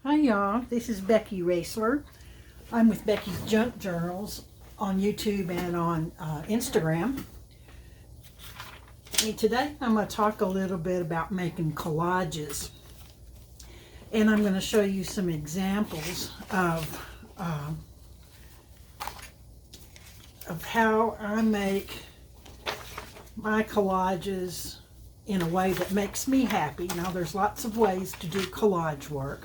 Hi y'all, this is Becky Raceler. I'm with Becky's Junk Journals on YouTube and on Instagram. And today I'm going to talk a little bit about making collages. And I'm going to show you some examples of how I make my collages in a way that makes me happy. Now there's lots of ways to do collage work.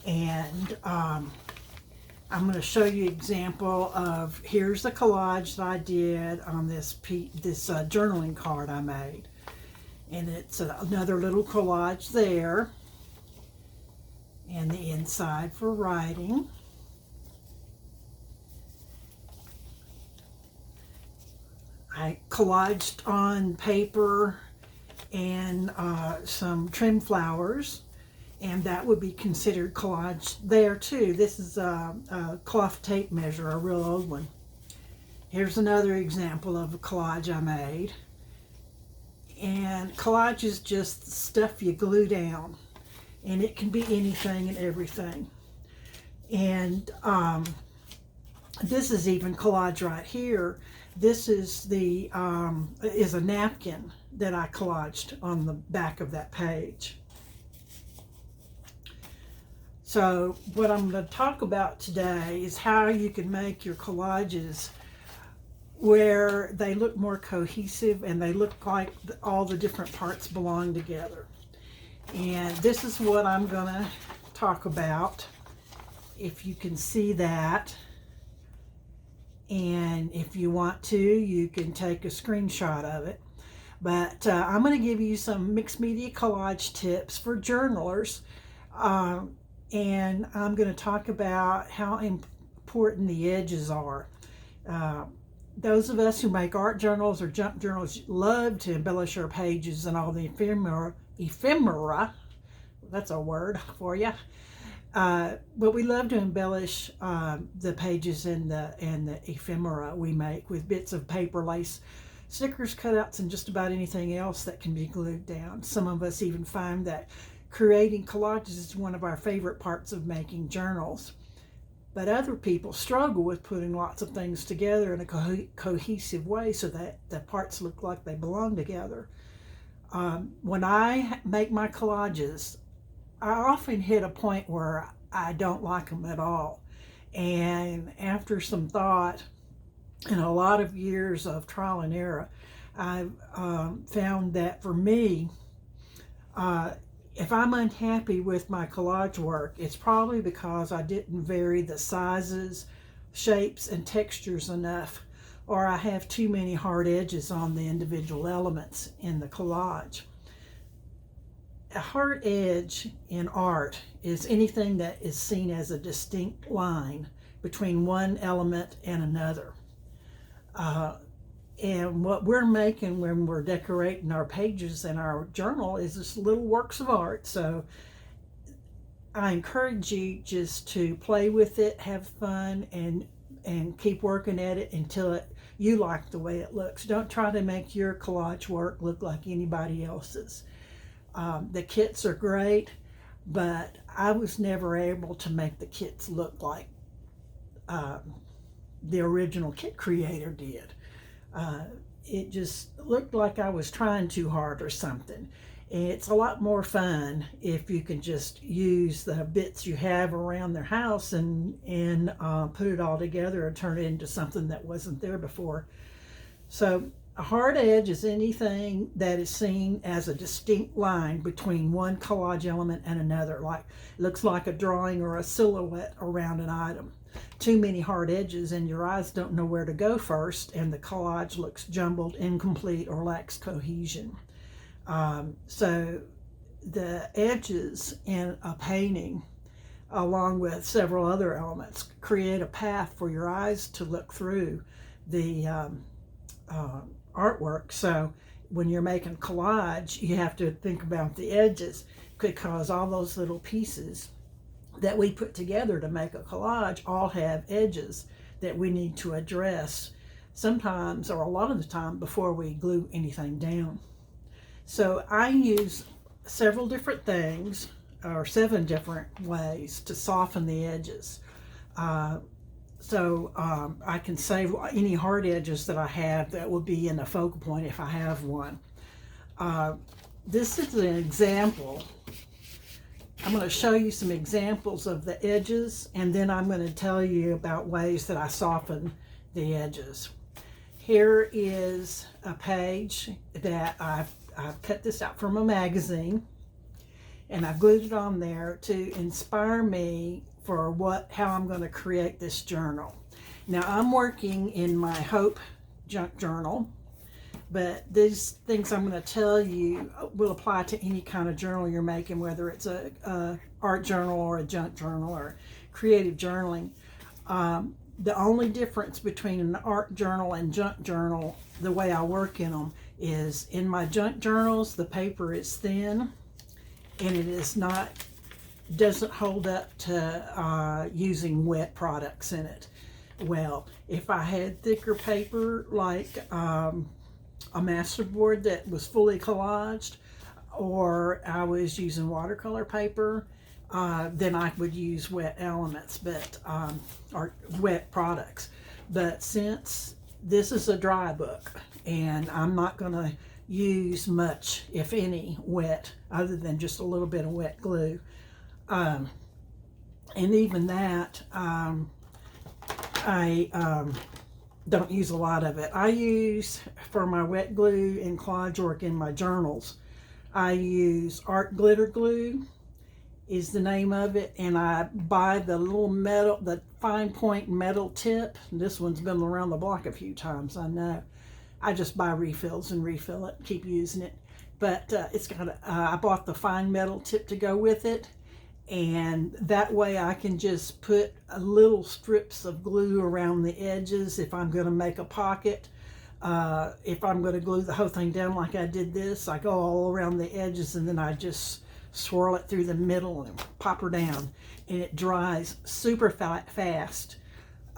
And I'm going to show you an example of, here's the collage that I did on this journaling card I made. And it's another little collage there. And the inside for writing. I collaged on paper and some trim flowers. And that would be considered collage there too. This is a cloth tape measure, a real old one. Here's another example of a collage I made. And collage is just stuff you glue down. And it can be anything and everything. And this is even collage right here. This is a napkin that I collaged on the back of that page. So what I'm going to talk about today is how you can make your collages where they look more cohesive and they look like all the different parts belong together. And this is what I'm going to talk about, if you can see that. And if you want to, you can take a screenshot of it. But I'm going to give you some mixed media collage tips for journalers. And I'm going to talk about how important the edges are. Those of us who make art journals or junk journals love to embellish our pages and all the ephemera, that's a word for you. But we love to embellish the pages and the ephemera we make with bits of paper, lace, stickers, cutouts, and just about anything else that can be glued down. Some of us even find that creating collages is one of our favorite parts of making journals. But other people struggle with putting lots of things together in a cohesive way so that the parts look like they belong together. When I make my collages, I often hit a point where I don't like them at all. And after some thought and a lot of years of trial and error, I've found that for me, if I'm unhappy with my collage work, it's probably because I didn't vary the sizes, shapes, and textures enough, or I have too many hard edges on the individual elements in the collage. A hard edge in art is anything that is seen as a distinct line between one element and another. And what we're making when we're decorating our pages in our journal is just little works of art. So I encourage you just to play with it, have fun, and keep working at it until you like the way it looks. Don't try to make your collage work look like anybody else's. The kits are great, but I was never able to make the kits look like the original kit creator did. It just looked like I was trying too hard or something. And it's a lot more fun if you can just use the bits you have around their house and put it all together and turn it into something that wasn't there before. So a hard edge is anything that is seen as a distinct line between one collage element and another, like it looks like a drawing or a silhouette around an item. Too many hard edges and your eyes don't know where to go first, and the collage looks jumbled, incomplete, or lacks cohesion. So the edges in a painting, along with several other elements, create a path for your eyes to look through the artwork. So when you're making collage, you have to think about the edges, because all those little pieces that we put together to make a collage all have edges that we need to address sometimes, or a lot of the time, before we glue anything down. So I use several different things or 7 different ways to soften the edges. So I can save any hard edges that I have that will be in a focal point if I have one. This is an example. I'm going to show you some examples of the edges, and then I'm going to tell you about ways that I soften the edges. Here is a page that I've cut this out from a magazine, and I glued it on there to inspire me for how I'm going to create this journal. Now I'm working in my Hope junk journal, but these things I'm going to tell you will apply to any kind of journal you're making, whether it's a art journal or a junk journal or creative journaling. The only difference between an art journal and junk journal, the way I work in them, is in my junk journals, the paper is thin and it doesn't hold up to using wet products in it. Well, if I had thicker paper, like a masterboard that was fully collaged, or I was using watercolor paper, then I would use wet elements, or wet products. But since this is a dry book and I'm not going to use much, if any, wet, other than just a little bit of wet glue, and even that, I don't use a lot of it. I use, for my wet glue and collage work in my journals, I use art glitter glue is the name of it, and I buy the little metal, the fine point metal tip. This one's been around the block a few times, I know. I just buy refills and refill it, keep using it. But it's got I bought the fine metal tip to go with it, and that way I can just put little strips of glue around the edges if I'm going to make a pocket. If I'm going to glue the whole thing down like I did this, I go all around the edges and then I just swirl it through the middle and pop her down, and it dries super fast.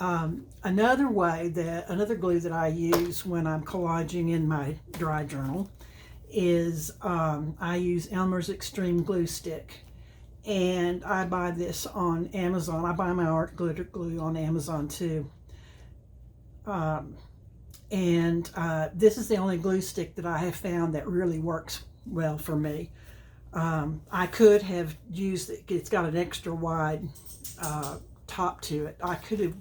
Another glue that I use when I'm collaging in my dry journal is I use Elmer's Extreme Glue Stick, and I buy this on Amazon. I buy my art glitter glue on Amazon too. This is the only glue stick that I have found that really works well for me. I could have used it. It's got an extra wide top to it. I could have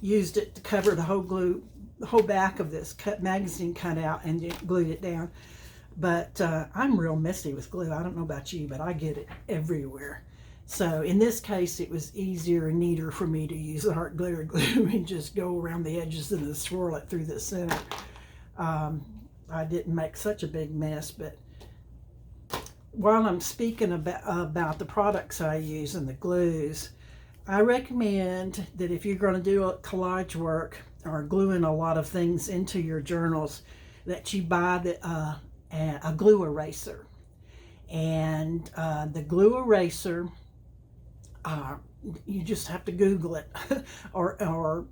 used it to cover the whole back of this magazine cutout and glued it down. But I'm real messy with glue. I don't know about you, but I get it everywhere. So in this case, it was easier and neater for me to use the art glitter glue and just go around the edges and then swirl it through the center. I didn't make such a big mess, but while I'm speaking about the products I use and the glues, I recommend that if you're going to do a collage work or gluing a lot of things into your journals, that you buy a glue eraser. And the glue eraser, you just have to Google it or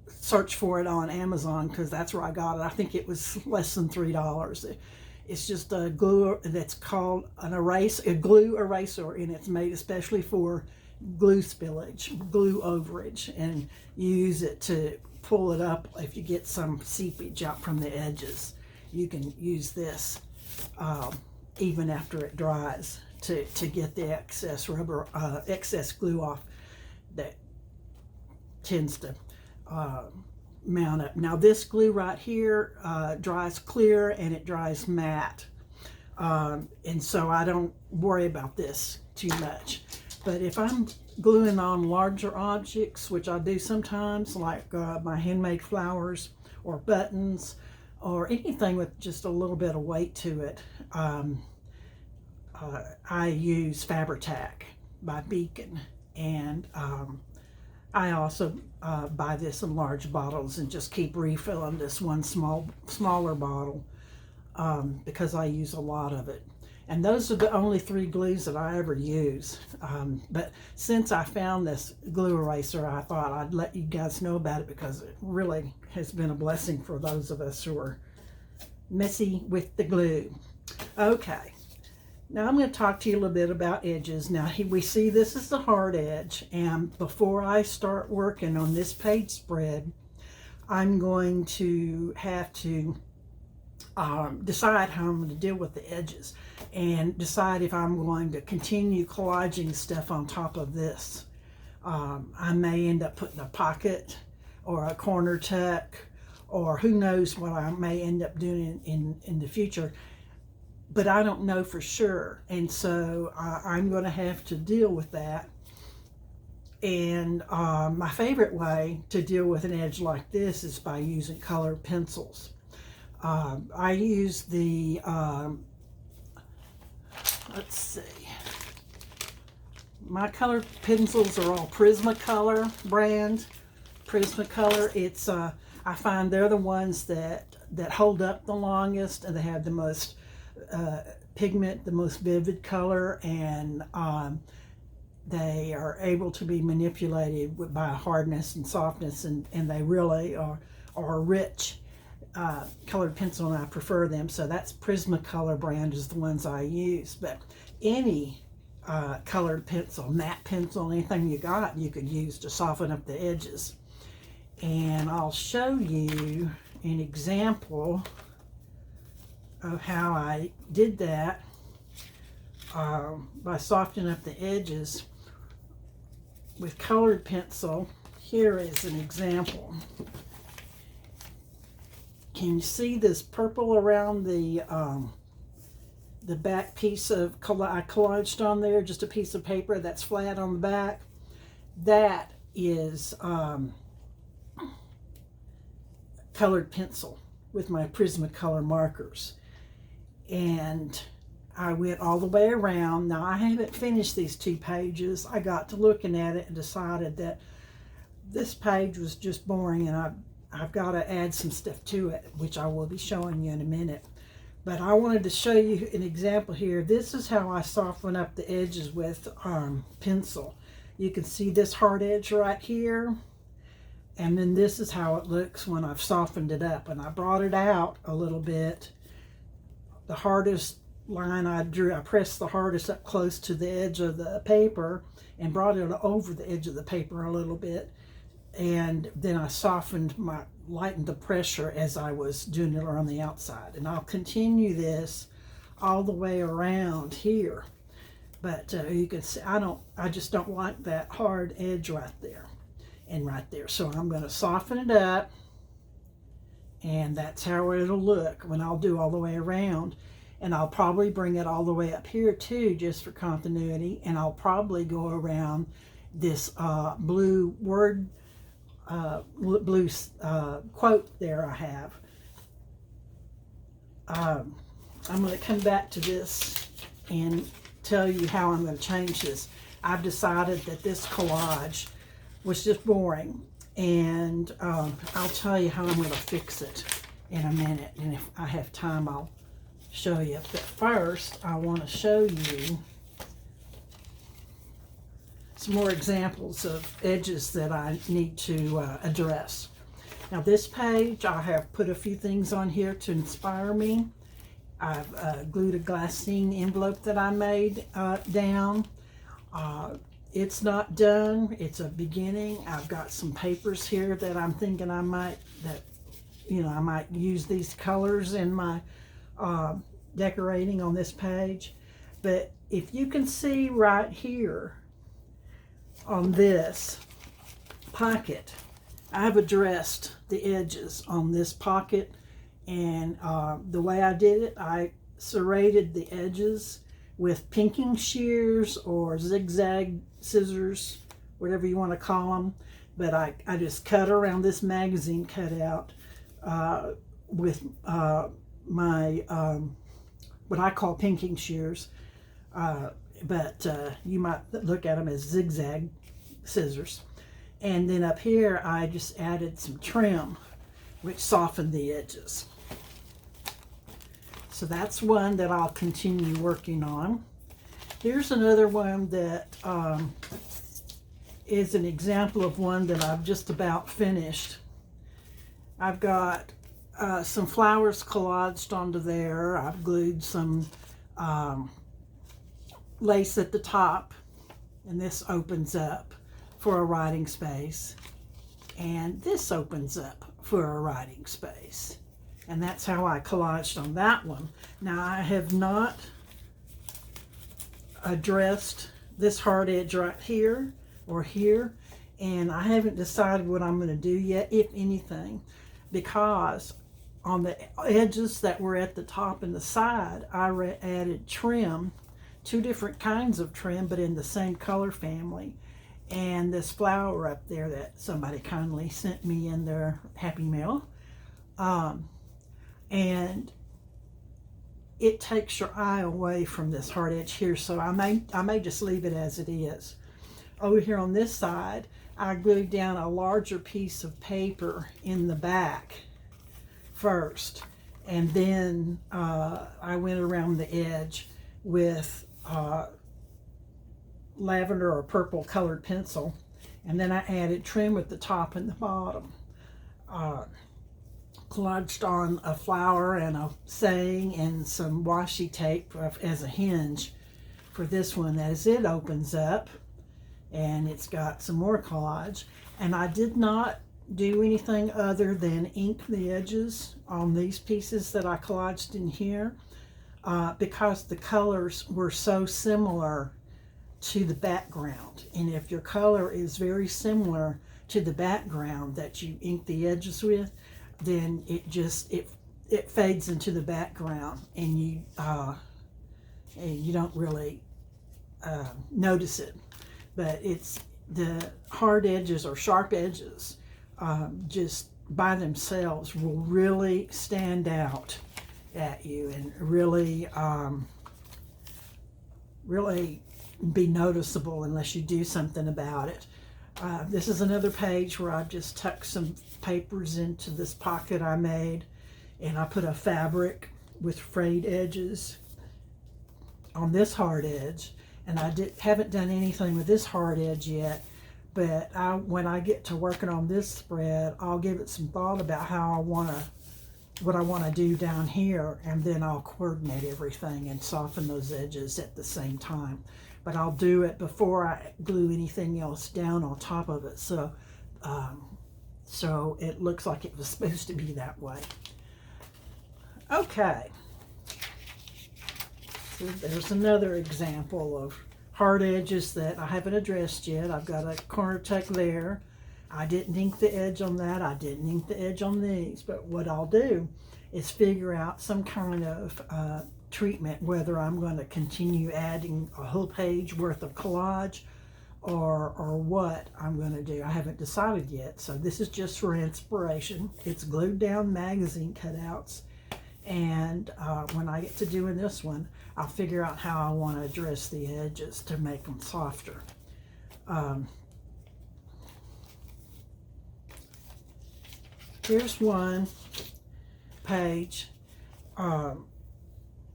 search for it on Amazon, because that's where I got it. I think it was less than $3. It's just a glue that's called a glue eraser, and it's made especially for glue spillage, glue overage, and you use it to pull it up if you get some seepage out from the edges. You can use this even after it dries to get the excess excess glue off that tends to mount up. Now this glue right here dries clear and it dries matte, and so I don't worry about this too much. But if I'm gluing on larger objects, which I do sometimes, like my handmade flowers or buttons or anything with just a little bit of weight to it, I use Fabri-Tac by Beacon, and I also buy this in large bottles and just keep refilling this one smaller bottle because I use a lot of it. And those are the only 3 glues that I ever use. But since I found this glue eraser, I thought I'd let you guys know about it, because it really has been a blessing for those of us who are messy with the glue. Okay, Now I'm going to talk to you a little bit about edges. Now we see this is the hard edge, and before I start working on this page spread, I'm going to have to decide how I'm going to deal with the edges and decide if I'm going to continue collaging stuff on top of this. I may end up putting a pocket or a corner tuck, or who knows what I may end up doing in the future, but I don't know for sure. And so I'm going to have to deal with that. And my favorite way to deal with an edge like this is by using colored pencils. I use the, let's see, my colored pencils are all Prismacolor brand. Prismacolor, it's, I find they're the ones that hold up the longest, and they have the most pigment, the most vivid color, and they are able to be manipulated by hardness and softness, and they really are rich colored pencil, and I prefer them. So that's Prismacolor brand is the ones I use. But any colored pencil, matte pencil, anything you got, you could use to soften up the edges. And I'll show you an example of how I did that by softening up the edges with colored pencil. Here is an example. Can you see this purple around the back piece of I collaged on there, just a piece of paper that's flat on the back? That is colored pencil with my Prismacolor markers. And I went all the way around. Now I haven't finished these 2 pages. I got to looking at it and decided that this page was just boring, and I've got to add some stuff to it, which I will be showing you in a minute. But I wanted to show you an example here. This is how I soften up the edges with pencil. You can see this hard edge right here, and then this is how it looks when I've softened it up. And I brought it out a little bit. The hardest line I drew, I pressed the hardest up close to the edge of the paper and brought it over the edge of the paper a little bit. And then I lightened the pressure as I was doing it on the outside. And I'll continue this all the way around here. But you can see, I just don't like that hard edge right there and right there. So I'm going to soften it up, and that's how it'll look when I'll do all the way around. And I'll probably bring it all the way up here too, just for continuity. And I'll probably go around this blue word, blue quote there I have. I'm going to come back to this and tell you how I'm going to change this. I've decided that this collage was just boring, and I'll tell you how I'm going to fix it in a minute, and if I have time I'll show you. But first I want to show you some more examples of edges that I need to address. Now this page, I have put a few things on here to inspire me. I've glued a glassine envelope that I made down. It's not done, it's a beginning. I've got some papers here that I'm thinking I might use these colors in my decorating on this page. But if you can see right here on this pocket, I've addressed the edges on this pocket, and the way I did it, I serrated the edges with pinking shears or zigzag scissors, whatever you want to call them. But I just cut around this magazine cutout with my what I call pinking shears, but you might look at them as zigzag scissors. And then up here I just added some trim, which softened the edges. So that's one that I'll continue working on. Here's another one that is an example of one that I've just about finished. I've got some flowers collaged onto there. I've glued some lace at the top, and this opens up for a writing space, and this opens up for a writing space. And that's how I collaged on that one. Now, I have not addressed this hard edge right here or here, and I haven't decided what I'm going to do yet, if anything, because on the edges that were at the top and the side, I added trim, 2 different kinds of trim, but in the same color family. And this flower up there that somebody kindly sent me in their Happy Mail. And it takes your eye away from this hard edge here, so I may just leave it as it is. Over here on this side, I glued down a larger piece of paper in the back first, and then I went around the edge with lavender or purple colored pencil, and then I added trim at the top and the bottom. Collaged on a flower and a saying and some washi tape as a hinge for this one as it opens up, and it's got some more collage. And I did not do anything other than ink the edges on these pieces that I collaged in here because the colors were so similar to the background. And if your color is very similar to the background that you ink the edges with, then it just it fades into the background, and you don't really notice it. But it's the hard edges or sharp edges just by themselves will really stand out at you and really really be noticeable unless you do something about it. This is another page where I've just tucked some papers into this pocket I made, and I put a fabric with frayed edges on this hard edge, and I haven't done anything with this hard edge yet, but when I get to working on this spread, I'll give it some thought about what I want to do down here, and then I'll coordinate everything and soften those edges at the same time. But I'll do it before I glue anything else down on top of it, so it looks like it was supposed to be that way. Okay, so there's another example of hard edges that I haven't addressed yet. I've got a corner tuck there. I didn't ink the edge on that. I didn't ink the edge on these, but what I'll do is figure out some kind of treatment, whether I'm going to continue adding a whole page worth of collage or what I'm going to do. I haven't decided yet, so this is just for inspiration. It's glued down magazine cutouts, and when I get to doing this one, I'll figure out how I want to address the edges to make them softer. Here's one page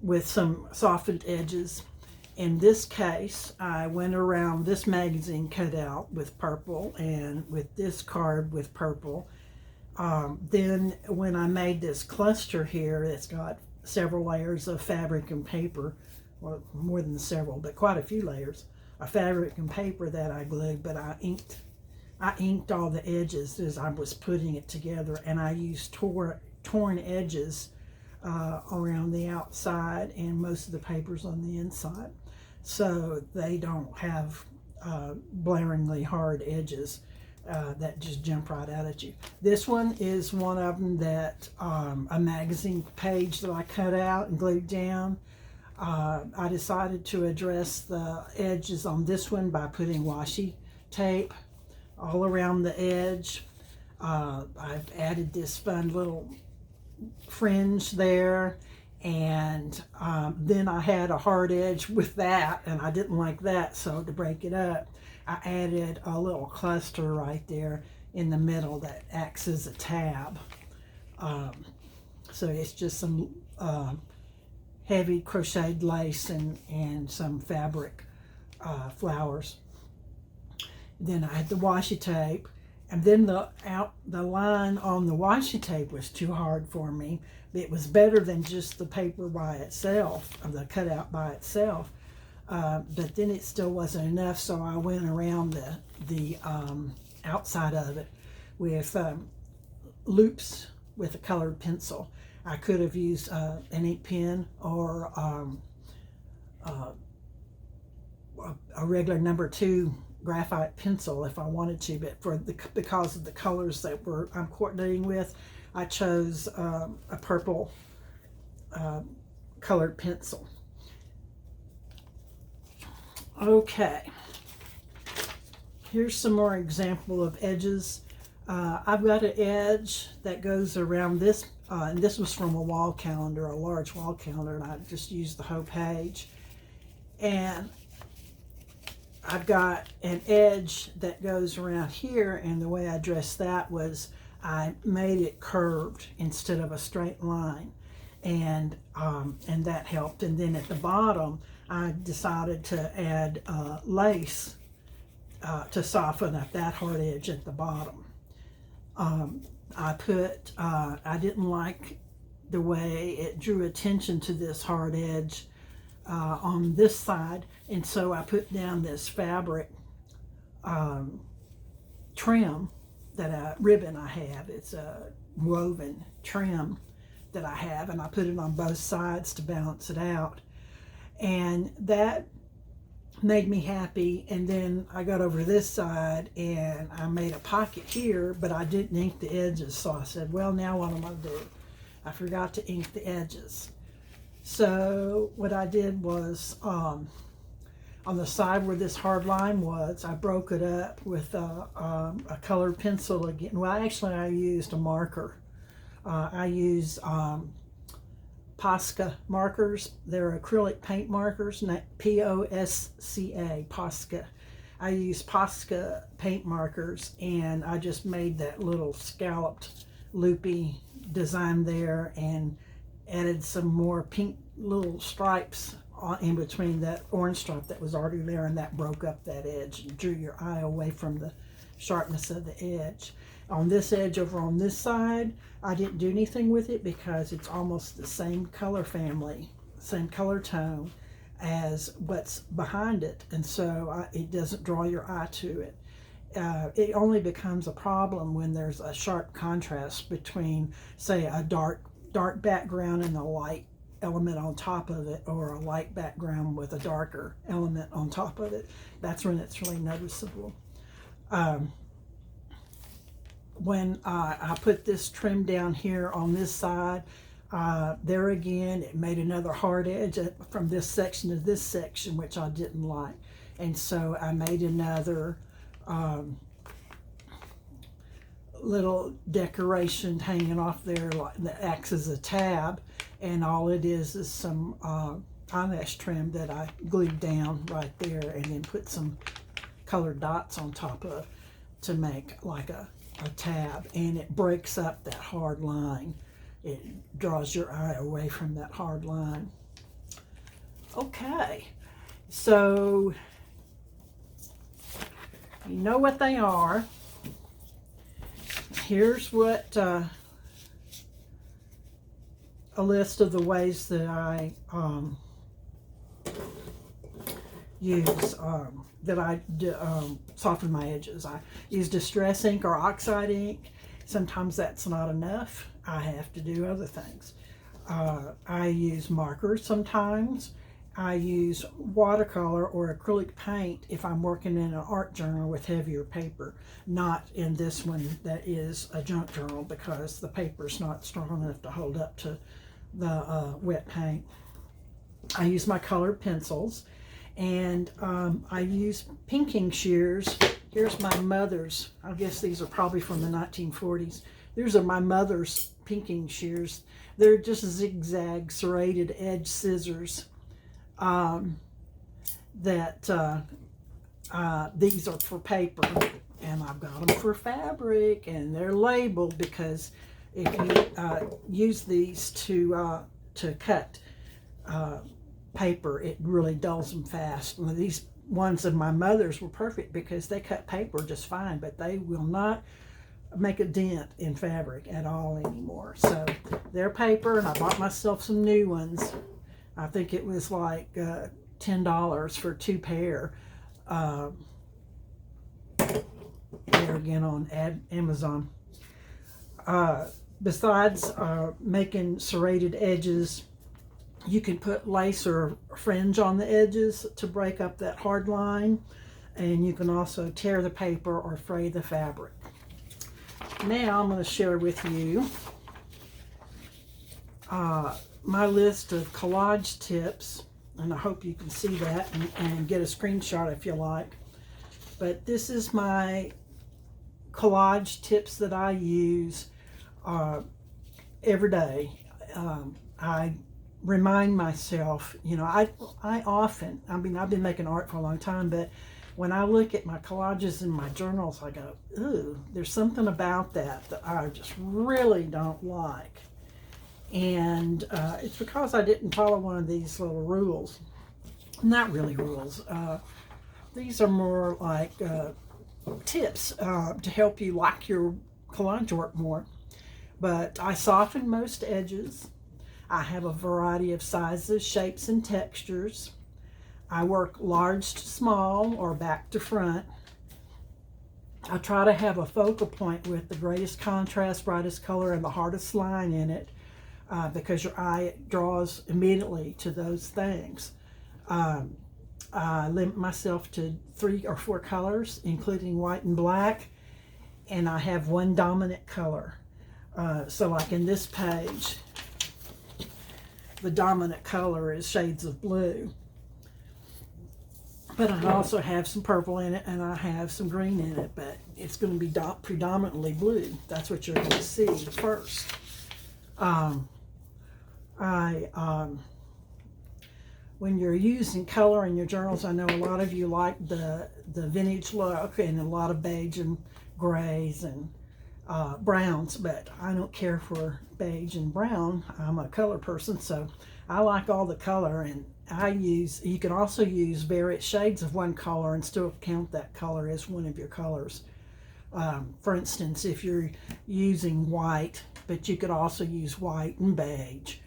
with some softened edges. In this case, I went around this magazine cutout with purple and with this card with purple. Then when I made this cluster here, it's got several layers of fabric and paper, or more than several, but quite a few layers of fabric and paper that I glued, but I inked all the edges as I was putting it together, and I used torn edges around the outside and most of the papers on the inside, so they don't have blaringly hard edges that just jump right out at you. This one is one of them that a magazine page that I cut out and glued down. I decided to address the edges on this one by putting washi tape all around the edge. I've added this fun little fringe there, and then I had a hard edge with that, and I didn't like that, so to break it up, I added a little cluster right there in the middle that acts as a tab. So it's just some heavy crocheted lace and some fabric flowers. Then I had the washi tape, and then the line on the washi tape was too hard for me. It was better than just the paper by itself, or the cutout by itself. but then it still wasn't enough, so I went around the outside of it with loops with a colored pencil. I could have used an ink pen or a regular #2 graphite pencil if I wanted to, but because of the colors that I'm coordinating with, I chose a purple colored pencil. Okay, here's some more example of edges. I've got an edge that goes around this, and this was from a wall calendar, a large wall calendar, and I just used the whole page. And I've got an edge that goes around here, and the way I dressed that was I made it curved instead of a straight line, and that helped. And then at the bottom, I decided to add lace to soften up that hard edge at the bottom. I didn't like the way it drew attention to this hard edge on this side, and so I put down this fabric trim ribbon I have. It's a woven trim that I have, and I put it on both sides to balance it out, and that made me happy. And then I got over this side and I made a pocket here, but I didn't ink the edges, so I said, well, now what am I going to do? I forgot to ink the edges. So what I did was on the side where this hard line was, I broke it up with a colored pencil again. Well, actually I used a marker. I use Posca markers. They're acrylic paint markers, P-O-S-C-A, Posca. I use Posca paint markers, and I just made that little scalloped loopy design there and added some more pink little stripes in between that orange stripe that was already there, and that broke up that edge and drew your eye away from the sharpness of the edge. On this edge over on this side, I didn't do anything with it because it's almost the same color family, same color tone as what's behind it, and so it doesn't draw your eye to it. It only becomes a problem when there's a sharp contrast between, say, a dark background and a light element on top of it, or a light background with a darker element on top of it. That's when it's really noticeable. When I put this trim down here on this side, there again, it made another hard edge from this section to this section, which I didn't like. And so I made another little decoration hanging off there that acts as a tab. And all it is some eyelash trim that I glued down right there, and then put some colored dots on top of to make like a tab, and it breaks up that hard line. It draws your eye away from that hard line. Okay, so you know what they are. Here's what a list of the ways that I use that I soften my edges. I use distress ink or oxide ink. Sometimes that's not enough. I have to do other things. I use markers sometimes. I use watercolor or acrylic paint if I'm working in an art journal with heavier paper, not in this one that is a junk journal because the paper's not strong enough to hold up to the wet paint. I use my colored pencils, and I use pinking shears. Here's my mother's. I guess these are probably from the 1940s. These are my mother's pinking shears. They're just zigzag serrated edge scissors. These are for paper, and I've got them for fabric, and they're labeled because if you use these to cut paper, it really dulls them fast. And these ones of my mother's were perfect because they cut paper just fine, but they will not make a dent in fabric at all anymore. So they're paper, and I bought myself some new ones. I think it was like $10 for 2 pair. There again on Amazon. Besides making serrated edges, you can put lace or fringe on the edges to break up that hard line, and you can also tear the paper or fray the fabric. Now I'm going to share with you my list of collage tips, and I hope you can see that and get a screenshot if you like. But this is my collage tips that I use every day. I remind myself, you know, I often, I mean, I've been making art for a long time, but when I look at my collages in my journals, I go, ooh, there's something about that I just really don't like. And it's because I didn't follow one of these little rules. Not really rules. These are more like tips to help you like your collage work more. But I soften most edges. I have a variety of sizes, shapes, and textures. I work large to small or back to front. I try to have a focal point with the greatest contrast, brightest color, and the hardest line in it, because your eye draws immediately to those things. I limit myself to 3 or 4 colors, including white and black, and I have one dominant color. So like in this page, the dominant color is shades of blue. But I also have some purple in it, and I have some green in it, but it's going to be predominantly blue. That's what you're going to see first. When you're using color in your journals, I know a lot of you like the vintage look and a lot of beige and grays and browns, but I don't care for beige and brown. I'm a color person, so I like all the color, and you can also use various shades of one color and still count that color as one of your colors. For instance, if you're using white, but you could also use white and beige.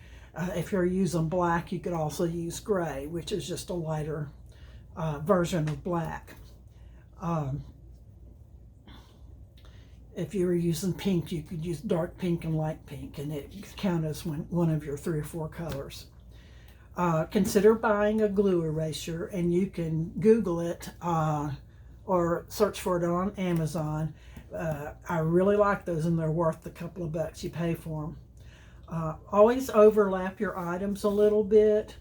If you're using black, you could also use gray, which is just a lighter version of black. If you were using pink, you could use dark pink and light pink, and it count as one of your 3 or 4 colors. Consider buying a glue eraser, and you can Google it or search for it on Amazon. I really like those, and they're worth the couple of bucks you pay for them. Always overlap your items a little bit,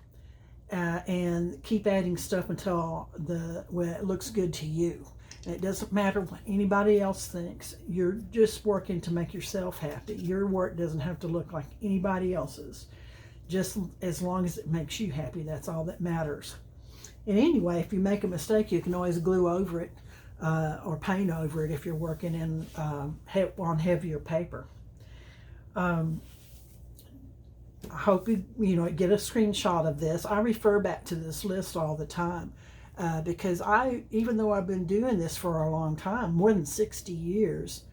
and keep adding stuff until it looks good to you. And it doesn't matter what anybody else thinks. You're just working to make yourself happy. Your work doesn't have to look like anybody else's. Just as long as it makes you happy, that's all that matters. And anyway, if you make a mistake, you can always glue over it or paint over it if you're working in on heavier paper. I hope you get a screenshot of this. I refer back to this list all the time because even though I've been doing this for a long time, more than 60 years,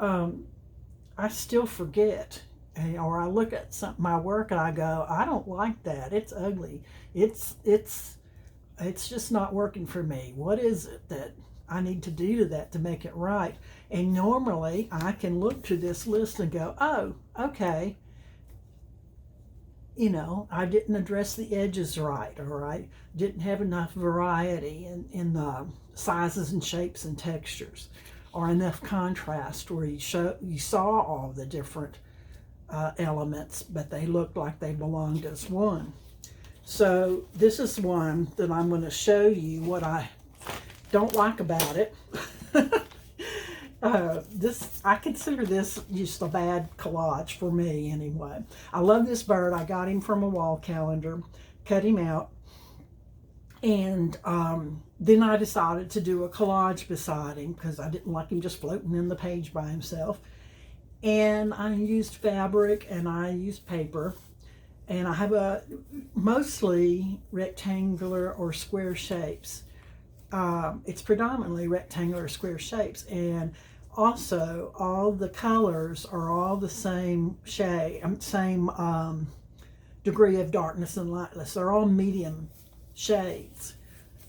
I still forget. Or I look at my work and I go, I don't like that. It's ugly. It's just not working for me. What is it that I need to do to that to make it right? And normally I can look to this list and go, oh, okay. I didn't address the edges right, or I didn't have enough variety in the sizes and shapes and textures, or enough contrast where you saw all the different elements, but they looked like they belonged as one. So this is one that I'm going to show you what I don't like about it. I consider this just a bad collage for me anyway. I love this bird. I got him from a wall calendar, cut him out, and then I decided to do a collage beside him because I didn't like him just floating in the page by himself. And I used fabric and I used paper, and I have mostly rectangular or square shapes. It's predominantly rectangular or square shapes, and also all the colors are all the same shade, same degree of darkness and lightness. They're all medium shades,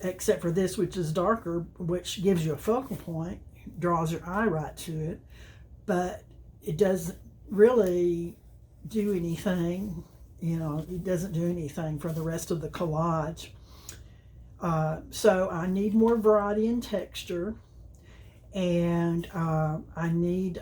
except for this, which is darker, which gives you a focal point, draws your eye right to it, but it doesn't really do anything, it doesn't do anything for the rest of the collage. So I need more variety in texture, and I need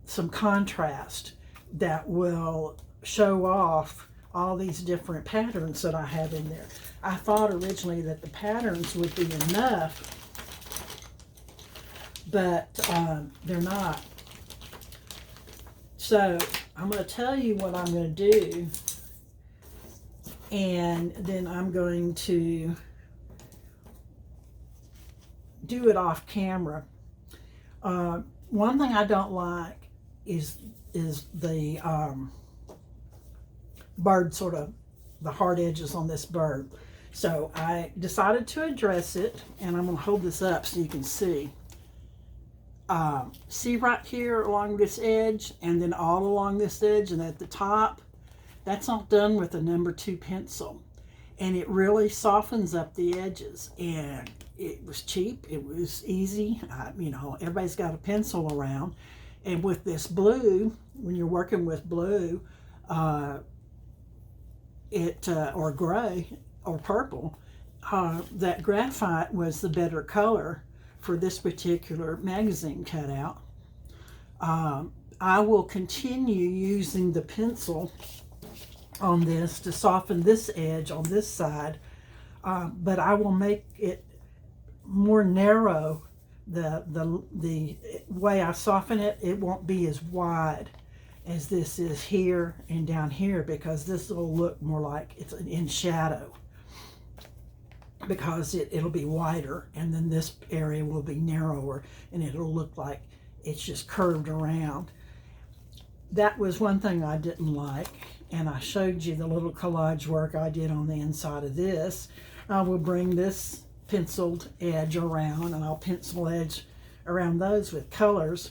some contrast that will show off all these different patterns that I have in there. I thought originally that the patterns would be enough, but they're not. So I'm going to tell you what I'm going to do, and then I'm going to do it off camera. One thing I don't like is the bird, sort of the hard edges on this bird. So I decided to address it, and I'm going to hold this up so you can see. See right here along this edge, and then all along this edge, and at the top, that's all done with a number 2 pencil, and it really softens up the edges. And it was cheap, it was easy. Everybody's got a pencil around, and with this blue, when you're working with blue, or gray or purple, that graphite was the better color for this particular magazine cutout. I will continue using the pencil on this to soften this edge on this side, but I will make it more narrow. The way I soften it, it won't be as wide as this is here and down here, because this will look more like it's in shadow, because it'll be wider, and then this area will be narrower, and it'll look like it's just curved around. That was one thing I didn't like, and I showed you the little collage work I did on the inside of this. I will bring this penciled edge around, and I'll pencil edge around those with colors,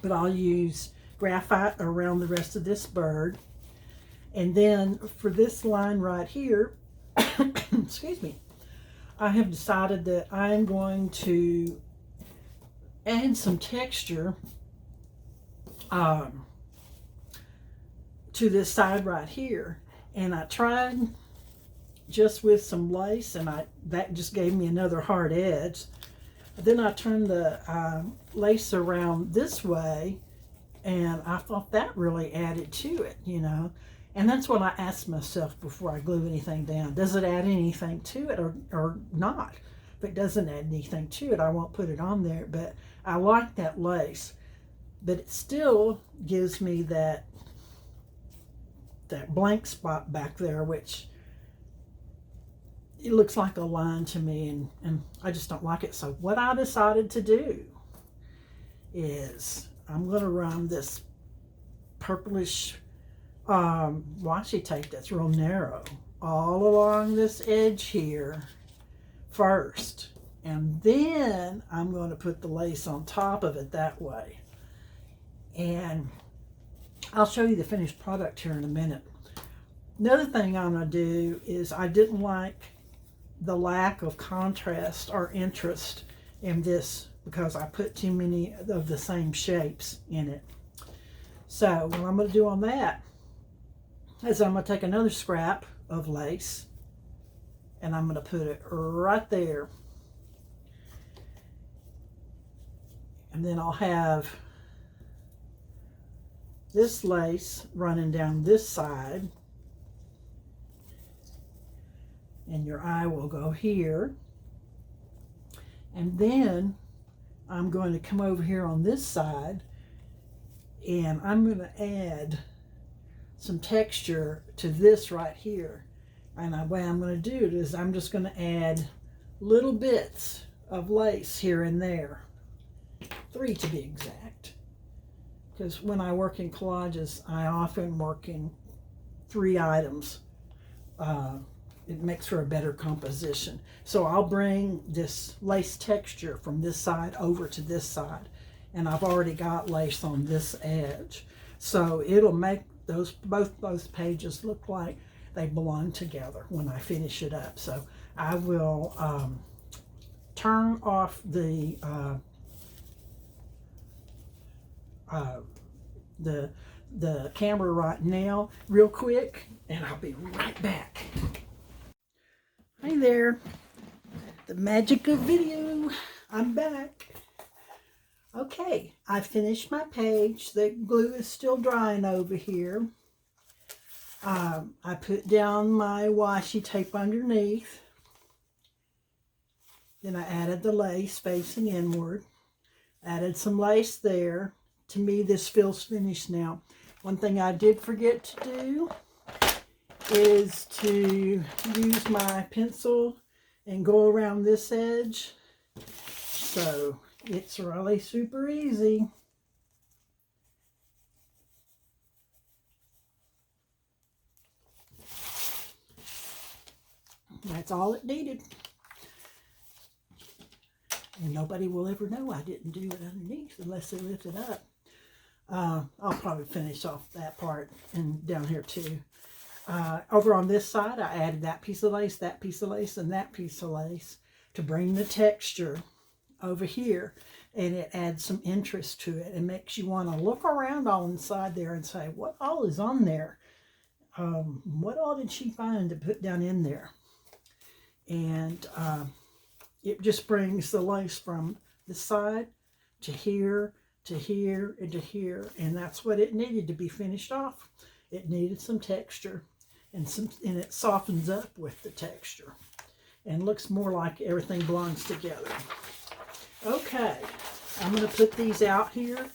but I'll use graphite around the rest of this bird. And then for this line right here, excuse me, I have decided that I'm going to add some texture to this side right here. And I tried just with some lace, and that just gave me another hard edge. Then I turned the lace around this way, and I thought that really added to it, And that's what I asked myself before I glue anything down. Does it add anything to it or not? If it doesn't add anything to it, I won't put it on there. But I like that lace. But it still gives me that blank spot back there, which it looks like a line to me, and I just don't like it. So what I decided to do is I'm going to run this purplish washi tape that's real narrow all along this edge here first, and then I'm going to put the lace on top of it that way. And I'll show you the finished product here in a minute. Another thing I'm going to do is, I didn't like the lack of contrast or interest in this, because I put too many of the same shapes in it. So what I'm going to do on that is I'm going to take another scrap of lace, and I'm going to put it right there. And then I'll have this lace running down this side, and your eye will go here. And then I'm going to come over here on this side, and I'm going to add some texture to this right here. And the way I'm going to do it is I'm just going to add little bits of lace here and there, 3 to be exact, because when I work in collages, I often work in 3 items. It makes for a better composition. So I'll bring this lace texture from this side over to this side, and I've already got lace on this edge, so it'll make both pages look like they belong together when I finish it up. So I will turn off the camera right now real quick, and I'll be right back. Hey there, the magic of video. I'm back. Okay, I finished my page. The glue is still drying over here. I put down my washi tape underneath. Then I added the lace facing inward. Added some lace there. To me, this feels finished now. One thing I did forget to do is to use my pencil and go around this edge. So it's really super easy. That's all it needed. And nobody will ever know I didn't do it underneath unless they lift it up. I'll probably finish off that part and down here too. Over on this side, I added that piece of lace, that piece of lace, and that piece of lace to bring the texture over here, and it adds some interest to it and makes you want to look around all inside there and say, what all is on there? What all did she find to put down in there? And it just brings the lace from the side to here, to here, and to here, and that's what it needed to be finished off. It needed some texture, and it softens up with the texture and looks more like everything belongs together. Okay, I'm going to put these out here.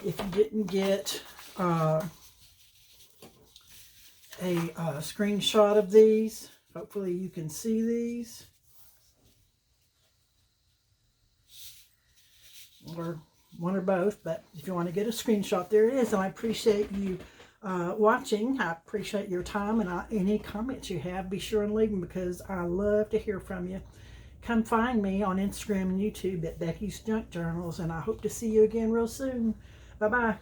If you didn't get a screenshot of these, hopefully you can see these. Or one or both, but if you want to get a screenshot, there it is. And I appreciate you watching. I appreciate your time, and any comments you have, be sure and leave them, because I love to hear from you. Come find me on Instagram and YouTube at Becky's Junk Journals, and I hope to see you again real soon. Bye-bye.